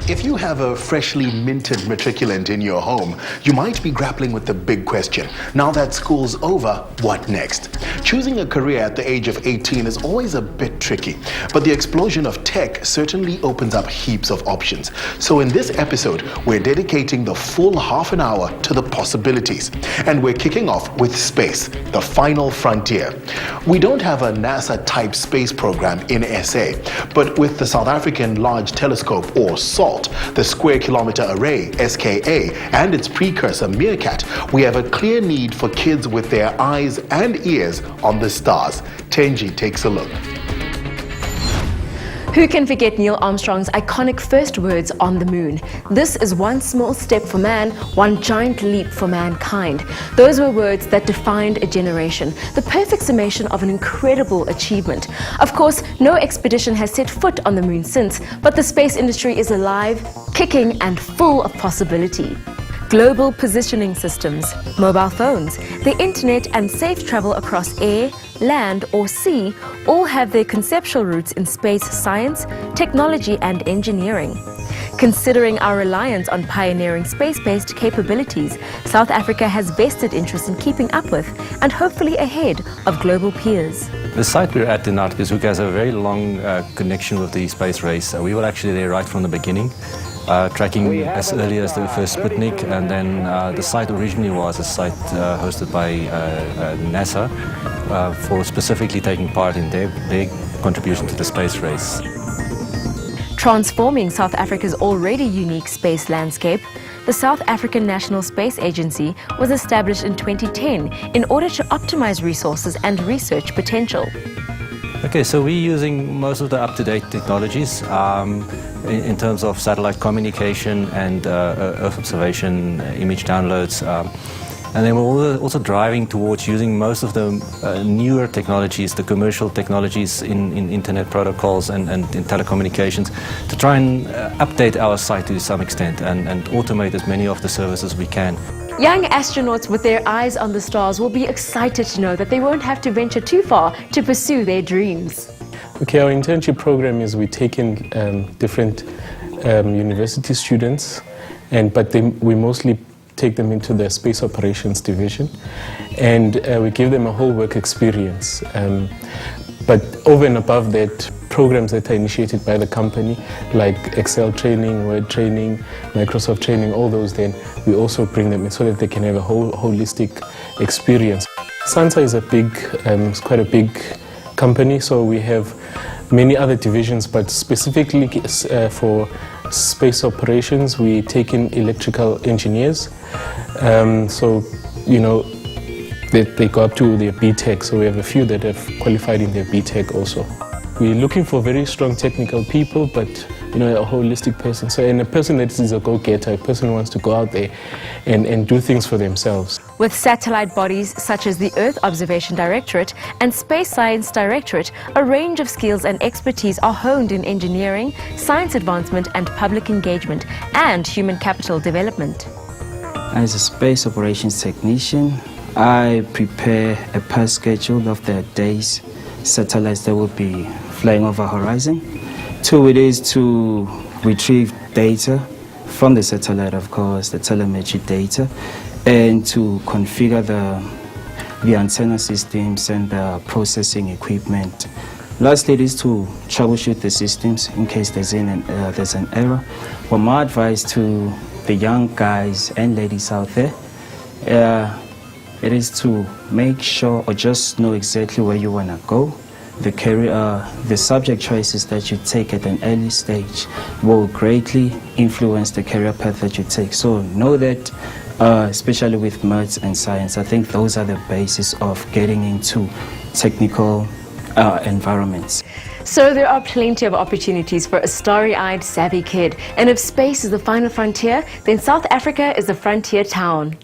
If you have a freshly minted matriculant in your home, you might be grappling with the big question. Now that school's over, what next? Choosing a career at the age of 18 is always a bit tricky, but the explosion of tech certainly opens up heaps of options. So in this episode, we're dedicating the full half an hour to the possibilities. And we're kicking off with space, the final frontier. We don't have a NASA-type space program in SA, but with the South African Large Telescope, or SALT, the Square Kilometer Array, SKA, and its precursor, Meerkat, we have a clear need for kids with their eyes and ears on the stars. Thenji takes a look. Who can forget Neil Armstrong's iconic first words on the moon? This is one small step for man, one giant leap for mankind. Those were words that defined a generation, the perfect summation of an incredible achievement. Of course, no expedition has set foot on the moon since, but the space industry is alive, kicking, and full of possibility. Global positioning systems, mobile phones, the internet, and safe travel across air, land, or sea all have their conceptual roots in space science, technology, and engineering. Considering our reliance on pioneering space-based capabilities, South Africa has vested interest in keeping up with and hopefully ahead of global peers. The site we're at in Arctic has a very long connection with the space race. We were actually there right from the beginning. Tracking as early as the first Sputnik, and then the site originally was a site hosted by NASA for specifically taking part in their contribution to the space race. Transforming South Africa's already unique space landscape, the South African National Space Agency was established in 2010 in order to optimize resources and research potential. Okay, so we're using most of the up-to-date technologies in terms of satellite communication and Earth observation, image downloads. And then we're also driving towards using most of the newer technologies, the commercial technologies in internet protocols and in telecommunications, to try and update our site to some extent and automate as many of the services we can. Young astronauts with their eyes on the stars will be excited to know that they won't have to venture too far to pursue their dreams. Okay, our internship program is we take in different university students, but we mostly take them into the space operations division, and we give them a whole work experience. But over and above that, programs that are initiated by the company, like Excel training, Word training, Microsoft training, all those, then we also bring them in so that they can have a holistic experience. SANSA is it's quite a big company, so we have many other divisions, but specifically for space operations, we take in electrical engineers. So, you know, they go up to their BTech, so we have a few that have qualified in their BTech also. We're looking for very strong technical people, but you know, a holistic person. So, and a person that is a go-getter, a person who wants to go out there and do things for themselves. With satellite bodies such as the Earth Observation Directorate and Space Science Directorate, a range of skills and expertise are honed in engineering, science advancement and public engagement, and human capital development. As a space operations technician, I prepare a past schedule of the days satellites that will be flying over horizon. 2, it is to retrieve data from the satellite, of course, the telemetry data, and to configure the antenna systems and the processing equipment. Lastly, it is to troubleshoot the systems in case there's an error. Well, my advice to the young guys and ladies out there, it is to make sure or just know exactly where you want to go. The career, the subject choices that you take at an early stage will greatly influence the career path that you take. So know that, especially with maths and science, I think those are the basis of getting into technical environments. So there are plenty of opportunities for a starry-eyed, savvy kid. And if space is the final frontier, then South Africa is the frontier town.